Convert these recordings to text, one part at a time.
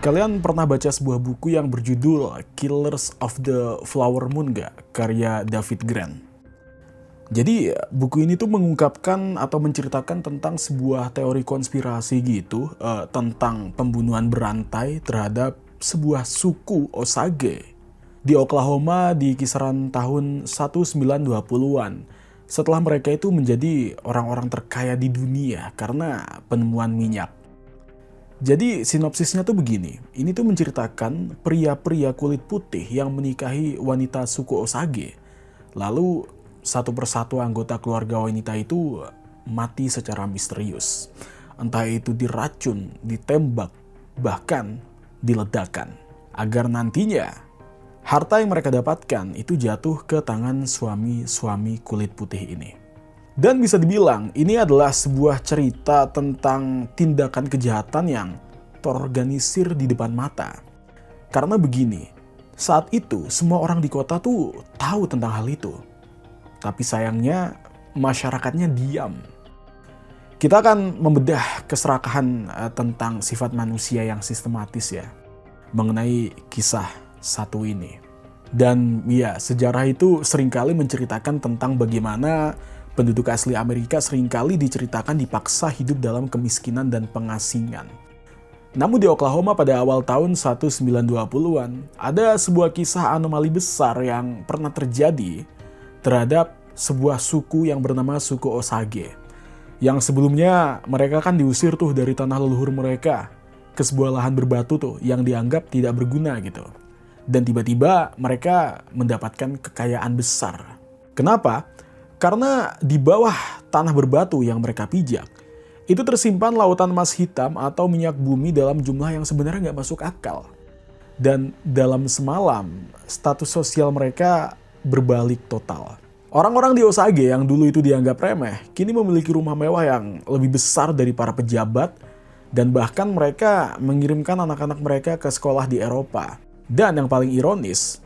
Kalian pernah baca sebuah buku yang berjudul Killers of the Flower Moon gak? Karya David Grant. Jadi buku ini tuh mengungkapkan atau menceritakan tentang sebuah teori konspirasi gitu, tentang pembunuhan berantai terhadap sebuah suku Osage di Oklahoma di kisaran tahun 1920-an. Setelah mereka itu menjadi orang-orang terkaya di dunia karena penemuan minyak. Jadi sinopsisnya tuh begini, ini tuh menceritakan pria-pria kulit putih yang menikahi wanita suku Osage. Lalu satu persatu anggota keluarga wanita itu mati secara misterius. Entah itu diracun, ditembak, bahkan diledakkan. Agar nantinya harta yang mereka dapatkan itu jatuh ke tangan suami-suami kulit putih ini. Dan bisa dibilang ini adalah sebuah cerita tentang tindakan kejahatan yang terorganisir di depan mata. Karena begini, saat itu semua orang di kota tuh tahu tentang hal itu. Tapi sayangnya masyarakatnya diam. Kita akan membedah keserakahan tentang sifat manusia yang sistematis ya, mengenai kisah satu ini. Dan ya, sejarah itu seringkali menceritakan tentang bagaimana penduduk asli Amerika seringkali diceritakan dipaksa hidup dalam kemiskinan dan pengasingan. Namun di Oklahoma pada awal tahun 1920-an, ada sebuah kisah anomali besar yang pernah terjadi terhadap sebuah suku yang bernama suku Osage. Yang sebelumnya mereka kan diusir tuh dari tanah leluhur mereka ke sebuah lahan berbatu tuh yang dianggap tidak berguna gitu. Dan tiba-tiba mereka mendapatkan kekayaan besar. Kenapa? Karena di bawah tanah berbatu yang mereka pijak, itu tersimpan lautan emas hitam atau minyak bumi dalam jumlah yang sebenarnya nggak masuk akal. Dan dalam semalam, status sosial mereka berbalik total. Orang-orang di Osage yang dulu itu dianggap remeh, kini memiliki rumah mewah yang lebih besar dari para pejabat, dan bahkan mereka mengirimkan anak-anak mereka ke sekolah di Eropa. Dan yang paling ironis,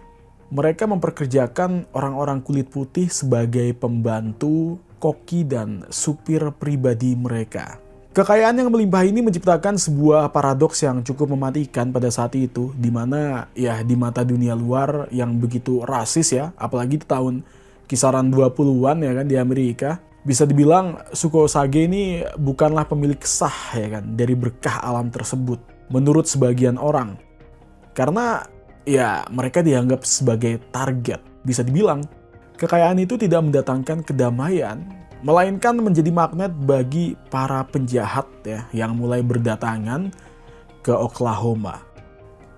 mereka memperkerjakan orang-orang kulit putih sebagai pembantu, koki, dan supir pribadi mereka. Kekayaan yang melimpah ini menciptakan sebuah paradoks yang cukup mematikan pada saat itu, di mana ya di mata dunia luar yang begitu rasis ya, apalagi di tahun kisaran 20-an ya kan di Amerika, bisa dibilang suku Osage ini bukanlah pemilik sah ya kan dari berkah alam tersebut menurut sebagian orang. Karena ya, mereka dianggap sebagai target. Bisa dibilang, kekayaan itu tidak mendatangkan kedamaian, melainkan menjadi magnet bagi para penjahat ya, yang mulai berdatangan ke Oklahoma.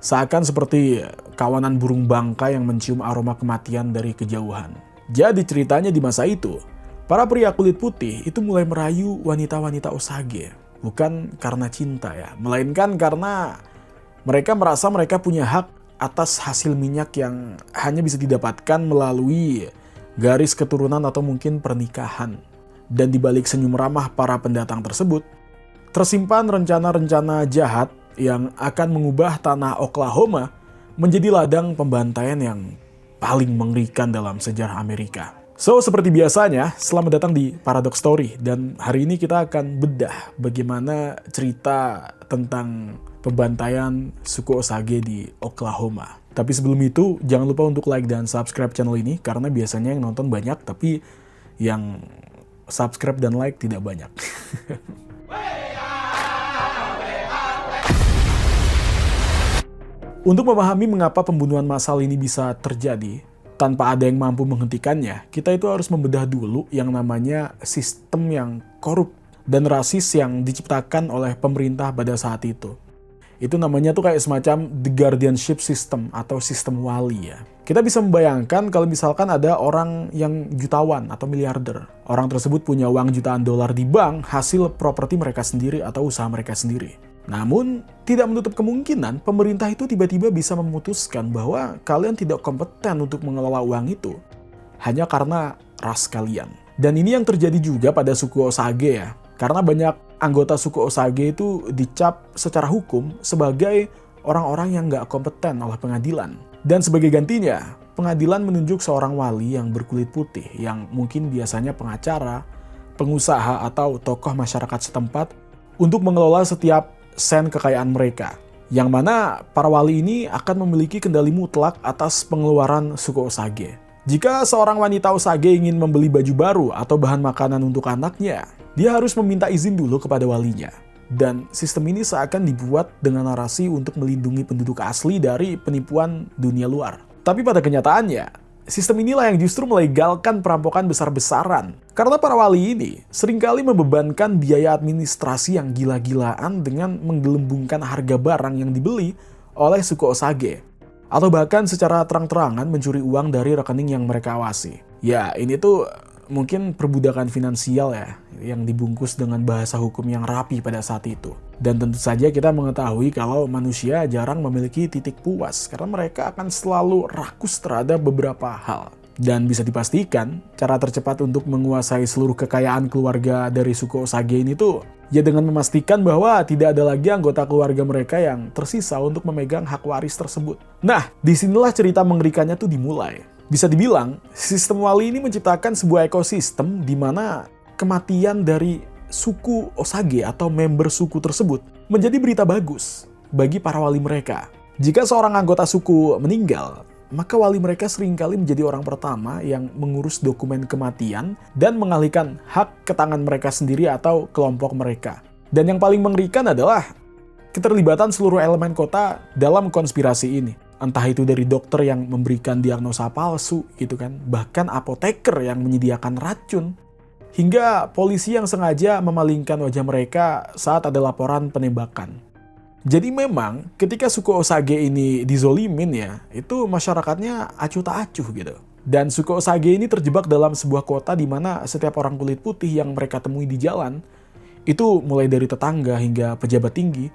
Seakan seperti kawanan burung bangka yang mencium aroma kematian dari kejauhan. Jadi ceritanya di masa itu, para pria kulit putih itu mulai merayu wanita-wanita Osage. Bukan karena cinta ya, melainkan karena mereka merasa mereka punya hak atas hasil minyak yang hanya bisa didapatkan melalui garis keturunan atau mungkin pernikahan. Dan di balik senyum ramah para pendatang tersebut, tersimpan rencana-rencana jahat yang akan mengubah tanah Oklahoma menjadi ladang pembantaian yang paling mengerikan dalam sejarah Amerika. So, seperti biasanya, selamat datang di Paradox Story. Dan hari ini kita akan bedah bagaimana cerita tentang pembantaian suku Osage di Oklahoma. Tapi sebelum itu, jangan lupa untuk like dan subscribe channel ini, karena biasanya yang nonton banyak, tapi yang subscribe dan like tidak banyak. Untuk memahami mengapa pembunuhan massal ini bisa terjadi, tanpa ada yang mampu menghentikannya, kita itu harus membedah dulu yang namanya sistem yang korup dan rasis yang diciptakan oleh pemerintah pada saat itu. Itu namanya tuh kayak semacam the guardianship system atau sistem wali ya. Kita bisa membayangkan kalau misalkan ada orang yang jutawan atau miliarder. Orang tersebut punya uang jutaan dolar di bank hasil properti mereka sendiri atau usaha mereka sendiri. Namun, tidak menutup kemungkinan pemerintah itu tiba-tiba bisa memutuskan bahwa kalian tidak kompeten untuk mengelola uang itu hanya karena ras kalian. Dan ini yang terjadi juga pada suku Osage ya. Karena banyak anggota suku Osage itu dicap secara hukum sebagai orang-orang yang nggak kompeten oleh pengadilan. Dan sebagai gantinya, pengadilan menunjuk seorang wali yang berkulit putih yang mungkin biasanya pengacara, pengusaha, atau tokoh masyarakat setempat untuk mengelola setiap sen kekayaan mereka. yang mana para wali ini akan memiliki kendali mutlak atas pengeluaran suku Osage. Jika seorang wanita Osage ingin membeli baju baru atau bahan makanan untuk anaknya, dia harus meminta izin dulu kepada walinya. Dan sistem ini seakan dibuat dengan narasi untuk melindungi penduduk asli dari penipuan dunia luar. Tapi pada kenyataannya, sistem inilah yang justru melegalkan perampokan besar-besaran. Karena para wali ini seringkali membebankan biaya administrasi yang gila-gilaan dengan menggelembungkan harga barang yang dibeli oleh suku Osage. Atau bahkan secara terang-terangan mencuri uang dari rekening yang mereka awasi. Ya, ini tuh mungkin perbudakan finansial ya, yang dibungkus dengan bahasa hukum yang rapi pada saat itu. Dan tentu saja kita mengetahui kalau manusia jarang memiliki titik puas karena mereka akan selalu rakus terhadap beberapa hal. Dan bisa dipastikan, cara tercepat untuk menguasai seluruh kekayaan keluarga dari suku Osage ini tuh ya dengan memastikan bahwa tidak ada lagi anggota keluarga mereka yang tersisa untuk memegang hak waris tersebut. Nah, disinilah cerita mengerikannya tuh dimulai. Bisa dibilang, sistem wali ini menciptakan sebuah ekosistem di mana kematian dari suku Osage atau member suku tersebut menjadi berita bagus bagi para wali mereka. Jika seorang anggota suku meninggal, maka wali mereka seringkali menjadi orang pertama yang mengurus dokumen kematian dan mengalihkan hak ke tangan mereka sendiri atau kelompok mereka. Dan yang paling mengerikan adalah keterlibatan seluruh elemen kota dalam konspirasi ini. Entah itu dari dokter yang memberikan diagnosa palsu gitu kan, bahkan apoteker yang menyediakan racun, hingga polisi yang sengaja memalingkan wajah mereka saat ada laporan penembakan. Jadi memang ketika suku Osage ini dizolimin ya, itu masyarakatnya acuh tak acuh gitu. Dan suku Osage ini terjebak dalam sebuah kota di mana setiap orang kulit putih yang mereka temui di jalan, itu mulai dari tetangga hingga pejabat tinggi,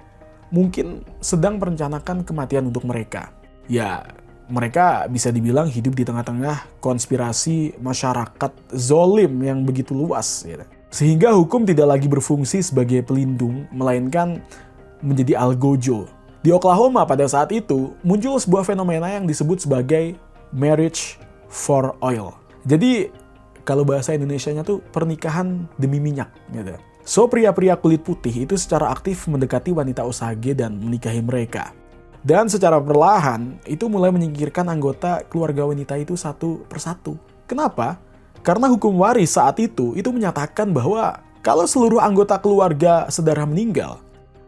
mungkin sedang merencanakan kematian untuk mereka. Ya, mereka bisa dibilang hidup di tengah-tengah konspirasi masyarakat zolim yang begitu luas. Gitu. Sehingga hukum tidak lagi berfungsi sebagai pelindung, melainkan menjadi algojo. Di Oklahoma pada saat itu, muncul sebuah fenomena yang disebut sebagai marriage for oil. Jadi, kalau bahasa Indonesianya tuh pernikahan demi minyak. Gitu. So, pria-pria kulit putih itu secara aktif mendekati wanita Osage dan menikahi mereka. Dan secara perlahan, itu mulai menyingkirkan anggota keluarga wanita itu satu persatu. Kenapa? Karena hukum waris saat itu menyatakan bahwa kalau seluruh anggota keluarga saudara meninggal,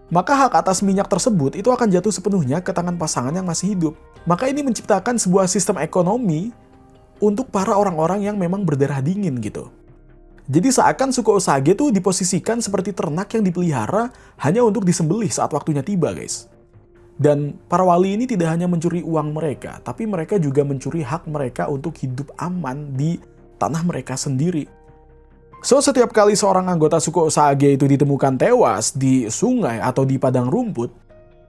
maka hak atas minyak tersebut itu akan jatuh sepenuhnya ke tangan pasangan yang masih hidup. Maka ini menciptakan sebuah sistem ekonomi untuk para orang-orang yang memang berdarah dingin gitu. Jadi seakan suku Osage itu diposisikan seperti ternak yang dipelihara hanya untuk disembelih saat waktunya tiba, guys. Dan para wali ini tidak hanya mencuri uang mereka, tapi mereka juga mencuri hak mereka untuk hidup aman di tanah mereka sendiri. So, setiap kali seorang anggota suku Osage itu ditemukan tewas di sungai atau di padang rumput,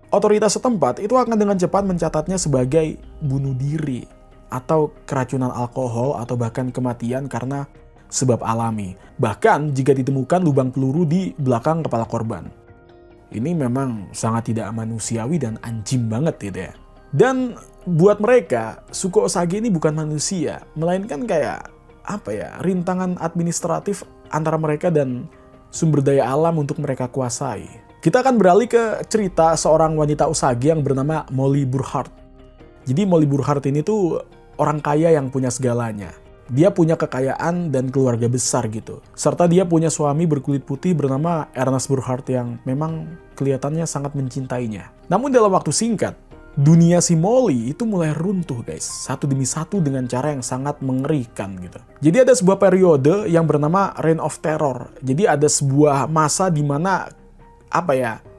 otoritas setempat itu akan dengan cepat mencatatnya sebagai bunuh diri, atau keracunan alkohol, atau bahkan kematian karena sebab alami. Bahkan jika ditemukan lubang peluru di belakang kepala korban. Ini memang sangat tidak manusiawi dan anjing banget gitu ya. Dan buat mereka, suku Osage ini bukan manusia, melainkan kayak rintangan administratif antara mereka dan sumber daya alam untuk mereka kuasai. Kita akan beralih ke cerita seorang wanita Osage yang bernama Molly Burkhart. Jadi Molly Burkhart ini tuh orang kaya yang punya segalanya. Dia punya kekayaan dan keluarga besar gitu. Serta dia punya suami berkulit putih bernama Ernest Burkhart yang memang kelihatannya sangat mencintainya. Namun dalam waktu singkat, dunia si Molly itu mulai runtuh guys. Satu demi satu dengan cara yang sangat mengerikan gitu. Jadi ada sebuah periode yang bernama Reign of Terror. Jadi ada sebuah masa di mana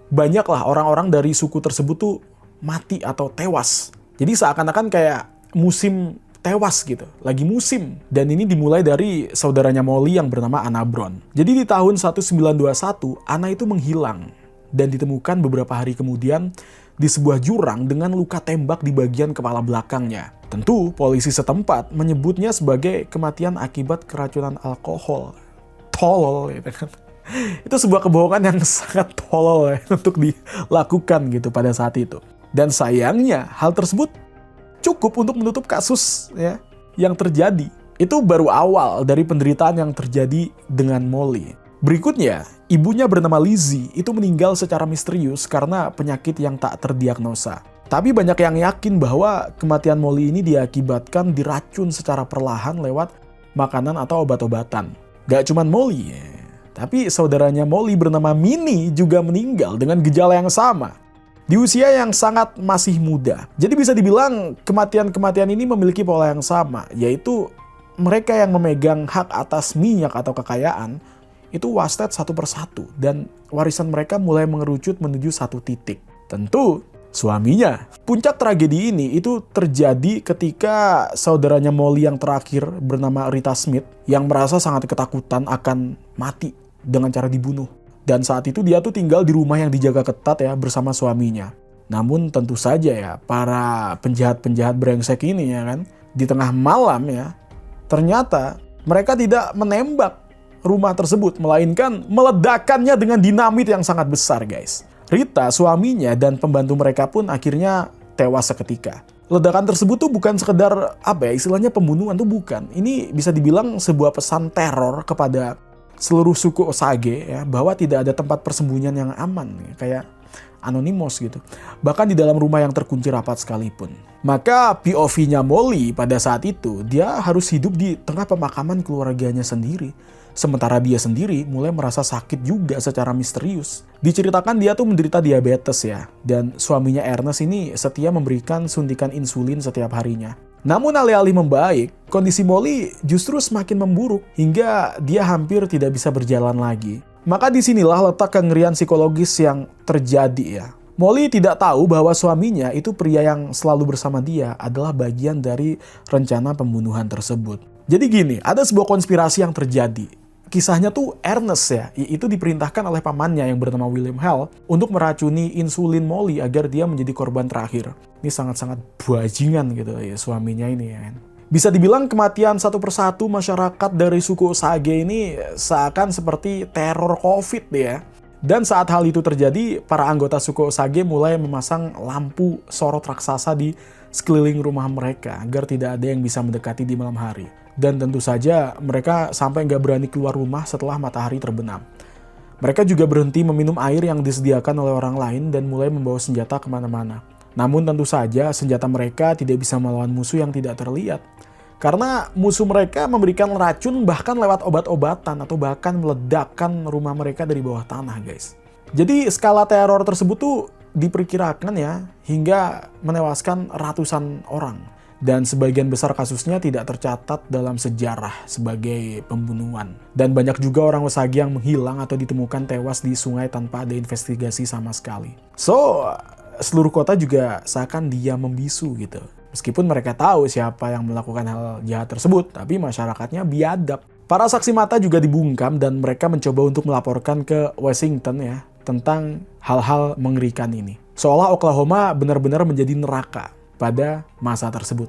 banyaklah orang-orang dari suku tersebut tuh mati atau tewas. Jadi seakan-akan kayak musim tewas gitu, lagi musim. Dan ini dimulai dari saudaranya Molly yang bernama Anna Brown. Jadi di tahun 1921, Anna itu menghilang dan ditemukan beberapa hari kemudian di sebuah jurang dengan luka tembak di bagian kepala belakangnya. Tentu polisi setempat menyebutnya sebagai kematian akibat keracunan alkohol. Tolol gitu kan. Itu sebuah kebohongan yang sangat tolol ya, untuk dilakukan gitu pada saat itu. Dan sayangnya hal tersebut cukup untuk menutup kasus yang terjadi. Itu baru awal dari penderitaan yang terjadi dengan Molly. Berikutnya, ibunya bernama Lizzie itu meninggal secara misterius karena penyakit yang tak terdiagnosa. Tapi banyak yang yakin bahwa kematian Molly ini diakibatkan diracun secara perlahan lewat makanan atau obat-obatan. Gak cuman Molly, tapi saudaranya Molly bernama Minnie juga meninggal dengan gejala yang sama. Di usia yang sangat masih muda. Jadi bisa dibilang kematian-kematian ini memiliki pola yang sama, yaitu mereka yang memegang hak atas minyak atau kekayaan itu wasted satu persatu dan warisan mereka mulai mengerucut menuju satu titik. Tentu suaminya. Puncak tragedi ini itu terjadi ketika saudaranya Molly yang terakhir bernama Rita Smith yang merasa sangat ketakutan akan mati dengan cara dibunuh. Dan saat itu dia tuh tinggal di rumah yang dijaga ketat ya bersama suaminya. Namun tentu saja ya para penjahat-penjahat brengsek ini ya kan di tengah malam ya ternyata mereka tidak menembak rumah tersebut melainkan meledakkannya dengan dinamit yang sangat besar guys. Rita, suaminya dan pembantu mereka pun akhirnya tewas seketika. Ledakan tersebut tuh bukan sekedar istilahnya pembunuhan tuh bukan. Ini bisa dibilang sebuah pesan teror kepada seluruh suku Osage ya bahwa tidak ada tempat persembunyian yang aman kayak Anonymous gitu. Bahkan di dalam rumah yang terkunci rapat sekalipun. Maka POV-nya Molly pada saat itu dia harus hidup di tengah pemakaman keluarganya sendiri. Sementara dia sendiri mulai merasa sakit juga secara misterius. Diceritakan dia tuh menderita diabetes ya. Dan suaminya Ernest ini setia memberikan suntikan insulin setiap harinya. Namun alih-alih membaik, kondisi Molly justru semakin memburuk hingga dia hampir tidak bisa berjalan lagi. Maka disinilah letak kengerian psikologis yang terjadi ya. Molly tidak tahu bahwa suaminya itu pria yang selalu bersama dia adalah bagian dari rencana pembunuhan tersebut. Jadi gini, ada sebuah konspirasi yang terjadi. Kisahnya tuh Ernest ya, itu diperintahkan oleh pamannya yang bernama William Hale untuk meracuni insulin Molly agar dia menjadi korban terakhir. Ini sangat-sangat bajingan gitu ya suaminya ini ya kan. Bisa dibilang kematian satu persatu masyarakat dari suku Osage ini seakan seperti teror COVID ya. Dan saat hal itu terjadi, para anggota suku Osage mulai memasang lampu sorot raksasa di sekeliling rumah mereka agar tidak ada yang bisa mendekati di malam hari. Dan tentu saja mereka sampai nggak berani keluar rumah setelah matahari terbenam. Mereka juga berhenti meminum air yang disediakan oleh orang lain dan mulai membawa senjata kemana-mana. Namun tentu saja senjata mereka tidak bisa melawan musuh yang tidak terlihat. Karena musuh mereka memberikan racun bahkan lewat obat-obatan atau bahkan meledakkan rumah mereka dari bawah tanah guys. Jadi skala teror tersebut tuh diperkirakan ya hingga menewaskan ratusan orang. Dan sebagian besar kasusnya tidak tercatat dalam sejarah sebagai pembunuhan. Dan banyak juga orang Osage yang menghilang atau ditemukan tewas di sungai tanpa ada investigasi sama sekali. So, seluruh kota juga seakan diam membisu gitu. Meskipun mereka tahu siapa yang melakukan hal jahat tersebut, tapi masyarakatnya biadab. Para saksi mata juga dibungkam dan mereka mencoba untuk melaporkan ke Washington ya tentang hal-hal mengerikan ini. Seolah Oklahoma benar-benar menjadi neraka pada masa tersebut.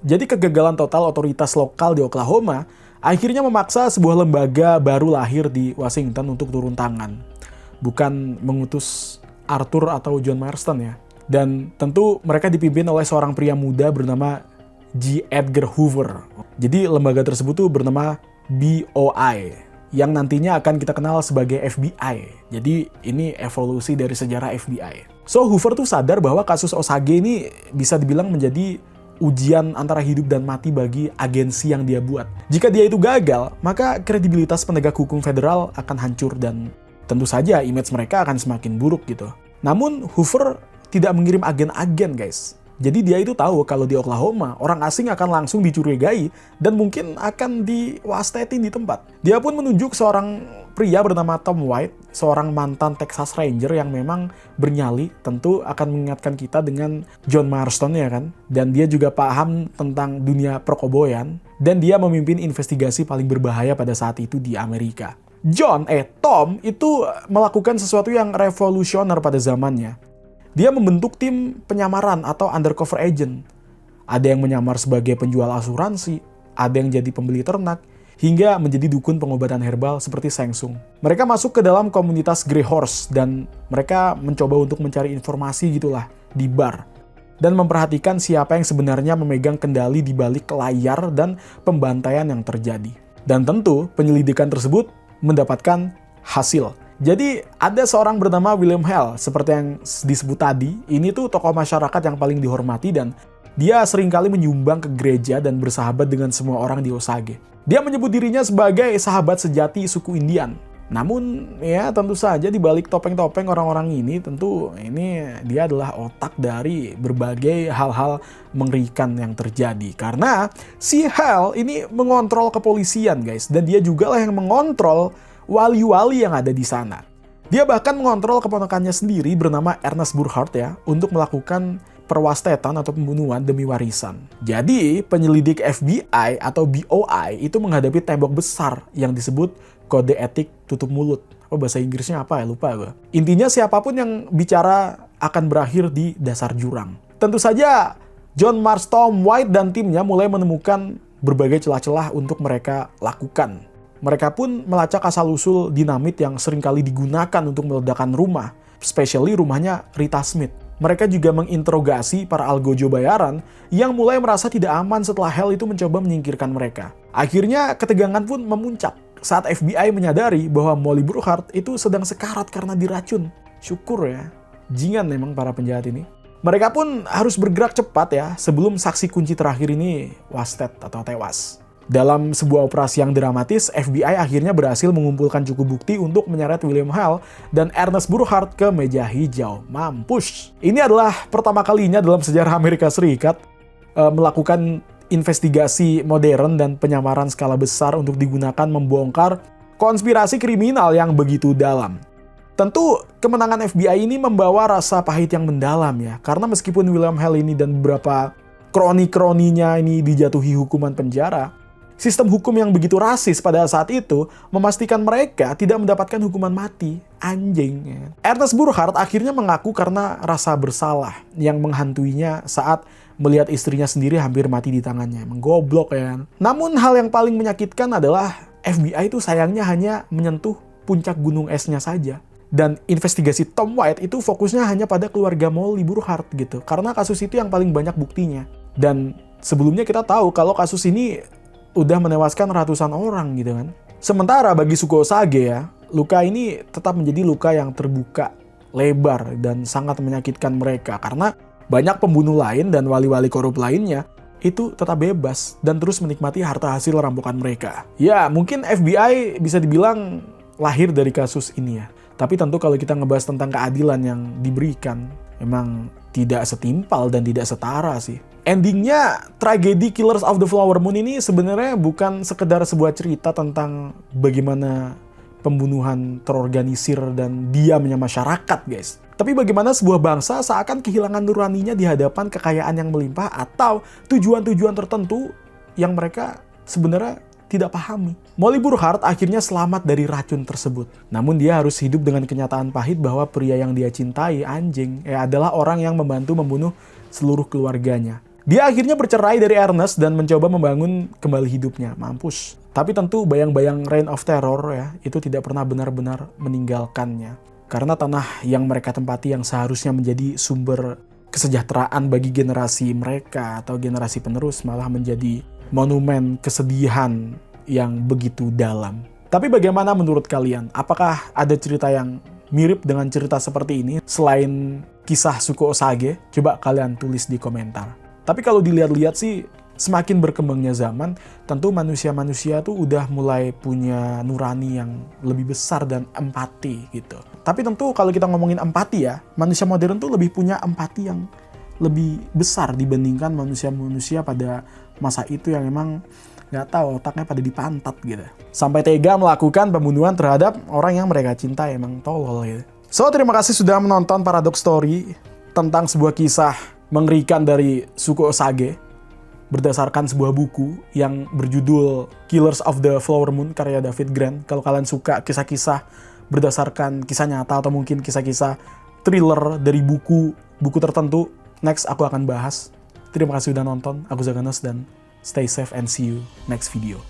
Jadi kegagalan total otoritas lokal di Oklahoma akhirnya memaksa sebuah lembaga baru lahir di Washington untuk turun tangan. Bukan mengutus Arthur atau John Marston ya. Dan tentu mereka dipimpin oleh seorang pria muda bernama J. Edgar Hoover. Jadi lembaga tersebut tuh bernama BOI yang nantinya akan kita kenal sebagai FBI. Jadi ini evolusi dari sejarah FBI. So Hoover tuh sadar bahwa kasus Osage ini bisa dibilang menjadi ujian antara hidup dan mati bagi agensi yang dia buat. Jika dia itu gagal, maka kredibilitas penegak hukum federal akan hancur dan tentu saja image mereka akan semakin buruk gitu. Namun Hoover tidak mengirim agen-agen guys. Jadi dia itu tahu kalau di Oklahoma, orang asing akan langsung dicurigai dan mungkin akan diwastetin di tempat. Dia pun menunjuk seorang pria bernama Tom White, seorang mantan Texas Ranger yang memang bernyali, tentu akan mengingatkan kita dengan John Marston ya kan. Dan dia juga paham tentang dunia perkoboyan, dan dia memimpin investigasi paling berbahaya pada saat itu di Amerika. Tom itu melakukan sesuatu yang revolusioner pada zamannya. Dia membentuk tim penyamaran atau undercover agent. Ada yang menyamar sebagai penjual asuransi, ada yang jadi pembeli ternak, hingga menjadi dukun pengobatan herbal seperti Shang Tsung. Mereka masuk ke dalam komunitas Grey Horse dan mereka mencoba untuk mencari informasi gitulah di bar. Dan memperhatikan siapa yang sebenarnya memegang kendali di balik layar dan pembantaian yang terjadi. Dan tentu penyelidikan tersebut mendapatkan hasil. Jadi ada seorang bernama William Hale, seperti yang disebut tadi, ini tuh tokoh masyarakat yang paling dihormati dan dia seringkali menyumbang ke gereja dan bersahabat dengan semua orang di Osage. Dia menyebut dirinya sebagai sahabat sejati suku Indian. Namun ya tentu saja di balik topeng-topeng orang-orang ini tentu ini dia adalah otak dari berbagai hal-hal mengerikan yang terjadi. Karena si Hale ini mengontrol kepolisian guys, dan dia juga lah yang mengontrol wali-wali yang ada di sana. Dia bahkan mengontrol keponakannya sendiri bernama Ernest Burkhardt ya untuk melakukan perwastetan atau pembunuhan demi warisan. Jadi penyelidik FBI atau BOI itu menghadapi tembok besar yang disebut kode etik tutup mulut. Bahasa Inggrisnya apa ya, lupa gue. Intinya siapapun yang bicara akan berakhir di dasar jurang. Tentu saja John Marston White dan timnya mulai menemukan berbagai celah-celah untuk mereka lakukan. Mereka pun melacak asal-usul dinamit yang seringkali digunakan untuk meledakkan rumah, especially rumahnya Rita Smith. Mereka juga menginterogasi para algojo bayaran yang mulai merasa tidak aman setelah Hale itu mencoba menyingkirkan mereka. Akhirnya ketegangan pun memuncak saat FBI menyadari bahwa Molly Burkhardt itu sedang sekarat karena diracun. Syukur ya, jingan memang para penjahat ini. Mereka pun harus bergerak cepat ya sebelum saksi kunci terakhir ini wasted atau tewas. Dalam sebuah operasi yang dramatis, FBI akhirnya berhasil mengumpulkan cukup bukti untuk menyeret William Hale dan Ernest Burkhardt ke meja hijau. Mampus! Ini adalah pertama kalinya dalam sejarah Amerika Serikat melakukan investigasi modern dan penyamaran skala besar untuk digunakan membongkar konspirasi kriminal yang begitu dalam. Tentu kemenangan FBI ini membawa rasa pahit yang mendalam ya, karena meskipun William Hale ini dan beberapa kroni-kroninya ini dijatuhi hukuman penjara, sistem hukum yang begitu rasis pada saat itu memastikan mereka tidak mendapatkan hukuman mati. Anjing. Ernest Burkhardt akhirnya mengaku karena rasa bersalah yang menghantuinya saat melihat istrinya sendiri hampir mati di tangannya. Menggoblok ya. Namun hal yang paling menyakitkan adalah FBI itu sayangnya hanya menyentuh puncak gunung esnya saja. Dan investigasi Tom White itu fokusnya hanya pada keluarga Molly Burkhardt gitu. Karena kasus itu yang paling banyak buktinya. Dan sebelumnya kita tahu kalau kasus ini udah menewaskan ratusan orang gitu kan. Sementara bagi suku Osage ya, luka ini tetap menjadi luka yang terbuka, lebar, dan sangat menyakitkan mereka. Karena banyak pembunuh lain dan wali-wali korup lainnya itu tetap bebas dan terus menikmati harta hasil rampokan mereka. Ya, mungkin FBI bisa dibilang lahir dari kasus ini ya. Tapi tentu kalau kita ngebahas tentang keadilan yang diberikan, emang tidak setimpal dan tidak setara sih. Endingnya, tragedi Killers of the Flower Moon ini sebenarnya bukan sekedar sebuah cerita tentang bagaimana pembunuhan terorganisir dan diamnya masyarakat, guys. Tapi bagaimana sebuah bangsa seakan kehilangan nuraninya di hadapan kekayaan yang melimpah atau tujuan-tujuan tertentu yang mereka sebenarnya tidak pahami. Molly Burkhardt akhirnya selamat dari racun tersebut. Namun dia harus hidup dengan kenyataan pahit bahwa pria yang dia cintai, anjing, adalah orang yang membantu membunuh seluruh keluarganya. Dia akhirnya bercerai dari Ernest dan mencoba membangun kembali hidupnya. Mampus. Tapi tentu bayang-bayang Reign of Terror ya, itu tidak pernah benar-benar meninggalkannya. Karena tanah yang mereka tempati yang seharusnya menjadi sumber kesejahteraan bagi generasi mereka atau generasi penerus malah menjadi monumen kesedihan yang begitu dalam. Tapi bagaimana menurut kalian? Apakah ada cerita yang mirip dengan cerita seperti ini selain kisah suku Osage? Coba kalian tulis di komentar. Tapi kalau dilihat-lihat sih, semakin berkembangnya zaman, tentu manusia-manusia tuh udah mulai punya nurani yang lebih besar dan empati gitu. Tapi tentu kalau kita ngomongin empati ya, manusia modern tuh lebih punya empati yang lebih besar dibandingkan manusia-manusia pada masa itu yang emang nggak tahu otaknya pada dipantat gitu. Sampai tega melakukan pembunuhan terhadap orang yang mereka cintai, emang tolol gitu. So, terima kasih sudah menonton Paradox Story tentang sebuah kisah mengerikan dari suku Osage berdasarkan sebuah buku yang berjudul Killers of the Flower Moon karya David Grant. Kalau kalian suka kisah-kisah berdasarkan kisah nyata atau mungkin kisah-kisah thriller dari buku tertentu, next aku akan bahas. Terima kasih sudah nonton. Aku Zaganos dan stay safe and see you next video.